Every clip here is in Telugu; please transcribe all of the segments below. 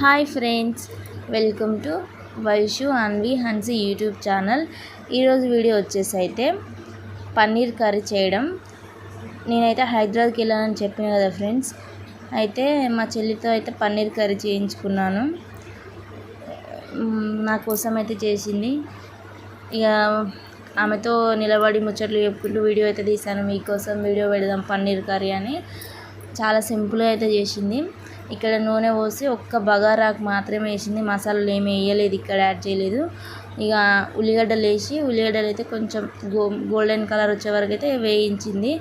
Hi friends, welcome to Vaishu Anvi హన్సీ YouTube channel. ఈరోజు వీడియో వచ్చేసి అయితే పన్నీర్ కర్రీ చేయడం. నేనైతే హైదరాబాద్కి వెళ్ళానని చెప్పిన కదా ఫ్రెండ్స్, అయితే మా చెల్లితో అయితే పన్నీర్ కర్రీ చేయించుకున్నాను. నా కోసం అయితే చేసింది. ఇక ఆమెతో నిలబడి ముచ్చట్లు చెప్పుకుంటూ వీడియో అయితే తీశాను. మీకోసం వీడియో పెడదాం పన్నీర్ కర్రీ అని. చాలా సింపుల్గా అయితే చేసింది. ఇక్కడ నూనె పోసి ఒక్క బగారాకు మాత్రమే వేసింది, మసాలాలు ఏమి వేయలేదు, ఇక్కడ యాడ్ చేయలేదు. ఇక ఉల్లిగడ్డలు వేసి ఉల్లిగడ్డలు అయితే కొంచెం గోల్డెన్ కలర్ వచ్చే వరకు అయితే వేయించింది.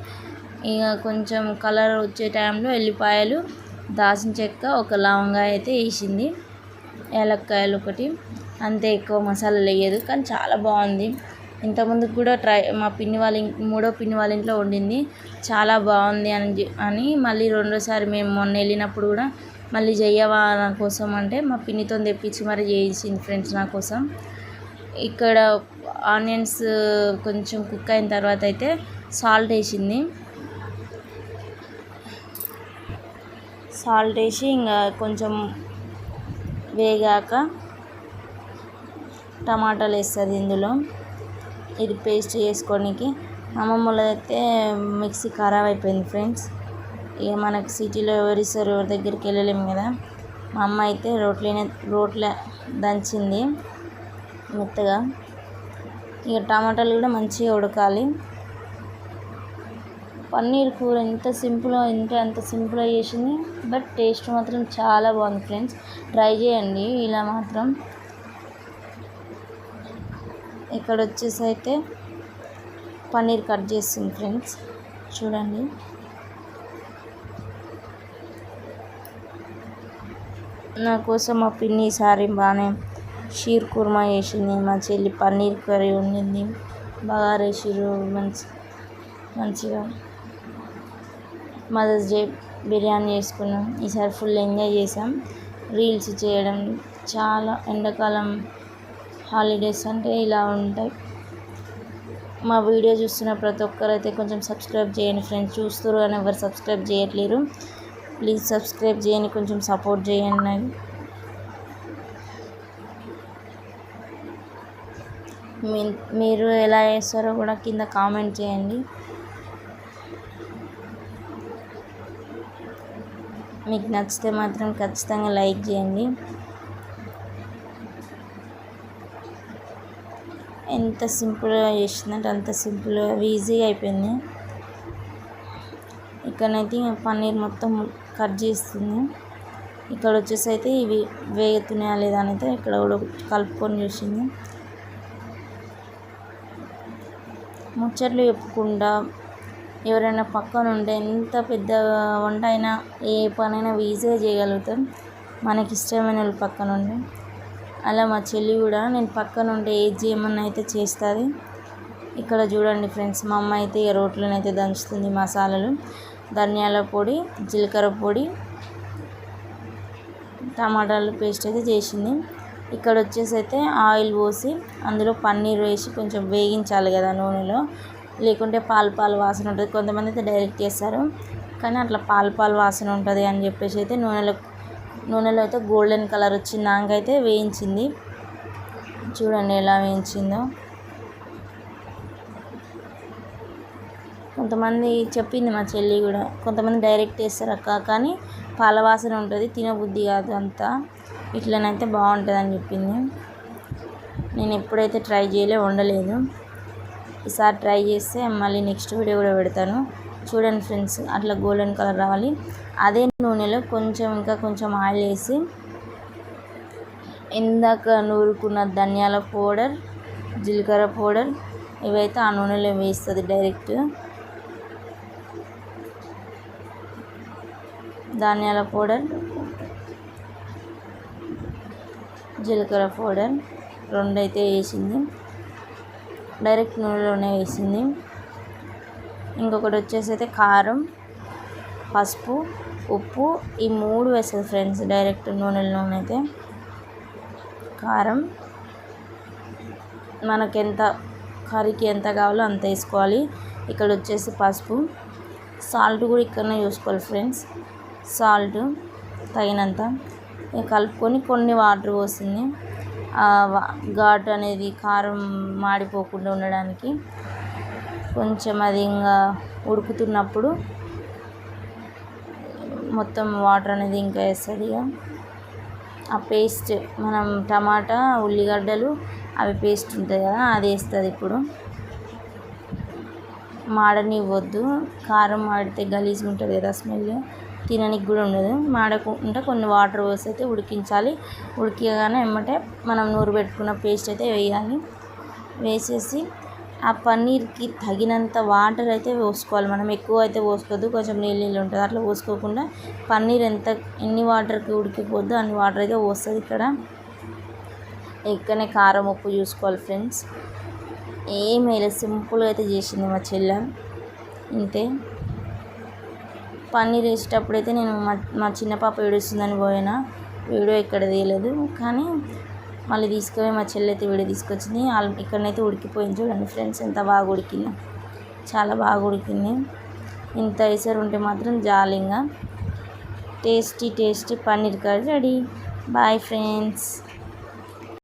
ఇక కొంచెం కలర్ వచ్చే టైంలో ఎల్లిపాయలు, దాల్చిన చెక్క, ఒక లవంగా అయితే వేసింది, ఏలక్కాయలు ఒకటి, అంతే. ఎక్కువ మసాలాలు వేయదు, కానీ చాలా బాగుంది. ఇంతకుముందు కూడా మా మూడో పిన్ని వాళ్ళ ఇంట్లో వండింది, చాలా బాగుంది అని మళ్ళీ రెండోసారి మేము మొన్న వెళ్ళినప్పుడు కూడా మళ్ళీ చెయ్యవా నా కోసం అంటే మా పిన్నితో తెప్పించి మరి చేయించింది ఫ్రెండ్స్ నా కోసం. ఇక్కడ ఆనియన్స్ కొంచెం కుక్ అయిన తర్వాత అయితే సాల్ట్ వేసింది. సాల్ట్ వేసి ఇంకా కొంచెం వేగాక టమాటాలు వేస్తుంది ఇందులో. ఇది పేస్ట్ చేసుకోనికి. అమ్మమ్మలైతే మిక్సీ ఖరాబ్ అయిపోయింది ఫ్రెండ్స్. ఇక మనకు సిటీలో ఎవరిస్తారు, ఎవరి దగ్గరికి వెళ్ళలేము కదా. మా అమ్మ అయితే రోట్ల దంచింది మెత్తగా. ఇక టమాటాలు కూడా మంచిగా ఉడకాలి. పన్నీర్ కూర ఎంత సింపుల్గా అంత సింపుల్గా చేసింది, బట్ టేస్ట్ మాత్రం చాలా బాగుంది ఫ్రెండ్స్. ట్రై చేయండి ఇలా మాత్రం. ఇక్కడ వచ్చేసి అయితే పన్నీర్ కట్ చేస్తుంది ఫ్రెండ్స్, చూడండి. నా కోసం మా పిన్ని ఈసారి బాగానే షీర్ కుర్మా చేసింది, మా చెల్లి పన్నీర్ కర్రీ వండింది, బగారా షీరు మంచిగా. మదర్స్ డే బిర్యానీ చేసుకున్నాం. ఈసారి ఫుల్ ఎంజాయ్ చేసాం. రీల్స్ చేయడం చాలా, ఎండాకాలం హాలిడేస్ అంటే ఇలా ఉంటాయి. మా వీడియో చూస్తున్న ప్రతి ఒక్కరు అయితే కొంచెం సబ్స్క్రైబ్ చేయండి ఫ్రెండ్స్. చూస్తారు కానీ ఎవరు సబ్స్క్రైబ్ చేయట్లేరు. ప్లీజ్ సబ్స్క్రైబ్ చేయండి, కొంచెం సపోర్ట్ చేయండి. మీరు ఎలా చేస్తారో కూడా కింద కామెంట్ చేయండి. మీకు నచ్చితే మాత్రం ఖచ్చితంగా లైక్ చేయండి. ఎంత సింపుల్గా చేసిందంటే అంత సింపుల్గా ఈజీగా అయిపోయింది. ఇక్కడనైతే పన్నీర్ మొత్తం కట్ చేస్తుంది. ఇక్కడ వచ్చేసి అయితే ఇవి వేగుతున్నాయా లేదా అని అయితే ఇక్కడ కూడా కలుపుకొని చూసింది. ముచ్చట్లు చెప్పుకుండా ఎవరైనా పక్కన ఉంటే ఎంత పెద్ద వంట అయినా ఏ పనైనా ఈజీగా చేయగలుగుతాం, మనకి ఇష్టమైన వాళ్ళు పక్కన ఉండి. అలా మా చెల్లి కూడా నేను పక్కన ఉంటే ఏది చేయమన్నా అయితే చేస్తుంది. ఇక్కడ చూడండి ఫ్రెండ్స్, మా అమ్మ అయితే రోట్లను అయితే దంచుతుంది. మసాలాలు, ధనియాల పొడి, జీలకర్ర పొడి, టమాటాలు పేస్ట్ అయితే చేసింది. ఇక్కడ వచ్చేసి అయితే ఆయిల్ పోసి అందులో పన్నీర్ వేసి కొంచెం వేగించాలి కదా నూనెలో, లేకుంటే పాలు వాసన ఉంటుంది. కొంతమంది అయితే డైరెక్ట్ చేస్తారు, కానీ అట్లా పాలు వాసన ఉంటుంది అని చెప్పేసి అయితే నూనెలో అయితే గోల్డెన్ కలర్ వచ్చింది నాకైతే వేయించింది. చూడండి ఎలా వేయించిందో. కొంతమంది చెప్పింది మా చెల్లి కూడా, కొంతమంది డైరెక్ట్ వేస్తారు అక్క, కానీ పాల వాసన ఉంటుంది, తినబుద్ధి కాదు అంతా, ఇట్లనైతే బాగుంటుంది అని చెప్పింది. నేను ఎప్పుడైతే ట్రై వండలేదు. ఈసారి ట్రై చేస్తే మళ్ళీ నెక్స్ట్ వీడియో కూడా పెడతాను. చూడండి ఫ్రెండ్స్, అట్లా గోల్డెన్ కలర్ రావాలి. అదే నూనెలో ఇంకా కొంచెం ఆయిల్ వేసి ఇందాక నూరుకున్న ధనియాల పౌడర్, జీలకర్ర పౌడర్ ఇవైతే ఆ నూనెలో వేస్తుంది డైరెక్ట్. ధనియాల పౌడర్, జీలకర్ర పౌడర్ రెండైతే వేసింది, డైరెక్ట్ నూనెలోనే వేసింది. ఇంకొకటి వచ్చేసి అయితే కారం, పసుపు, ఉప్పు, ఈ 3 వేస్తుంది ఫ్రెండ్స్ డైరెక్ట్ నూనెలోనైతే. కారం మనకెంత కర్రీకి ఎంత కావాలో అంత వేసుకోవాలి. ఇక్కడ వచ్చేసి పసుపు, సాల్ట్ కూడా ఇక్కడనే చూసుకోవాలి ఫ్రెండ్స్, సాల్ట్ తగినంత. కలుపుకొని కొన్ని వాటర్ పోసింది. ఘాటు అనేది కారం మాడిపోకుండా ఉండడానికి. కొంచెం అది ఇంకా ఉడుకుతున్నప్పుడు మొత్తం వాటర్ అనేది ఇంకా వేస్తుంది. ఆ పేస్ట్ మనం టమాటా ఉల్లిగడ్డలు అవి పేస్ట్ ఉంటుంది కదా, అది వేస్తుంది. ఇప్పుడు మాడనివ్వద్దు, కారం మాడితే గలీజ్గా ఉంటుంది కదా, స్మెల్ తినడానికి కూడా ఉండదు. మాడకుండా కొన్ని వాటర్ పోసి అయితే ఉడికించాలి. ఉడికిగానే ఎమ్మటే మనం నూరు పెట్టుకున్న పేస్ట్ అయితే వేయాలి. వేసేసి ఆ పన్నీర్కి తగినంత వాటర్ అయితే పోసుకోవాలి. మనం ఎక్కువ అయితే పోసుకోవద్దు, కొంచెం నీళ్ళు ఉంటుంది. అట్లా పోసుకోకుండా పన్నీర్ ఎన్ని వాటర్కి ఉడికిపోద్దో అన్ని వాటర్ అయితే పోస్తుంది. ఇక్కడనే కారం ఉప్పు చూసుకోవాలి ఫ్రెండ్స్. ఏం వేయలేదు, సింపుల్గా అయితే చేసింది మా చెల్లె. ఇంతే. పన్నీర్ వేసేటప్పుడైతే నేను మా చిన్న పాప ఏడుస్తుందని పోయినా, వీడియో ఇక్కడ తీయలేదు. కానీ మళ్ళీ తీసుకుపోయి మా చెల్లి అయితే వీడియో తీసుకొచ్చింది. ఇక్కడనైతే ఉడికిపోయింది. చూడండి ఫ్రెండ్స్, ఎంత బాగా ఉడికింది, చాలా బాగా ఉడికింది. ఇంత ఎసరు ఉంటే మాత్రం జాలింగా tasty paneer curry ready. Bye friends.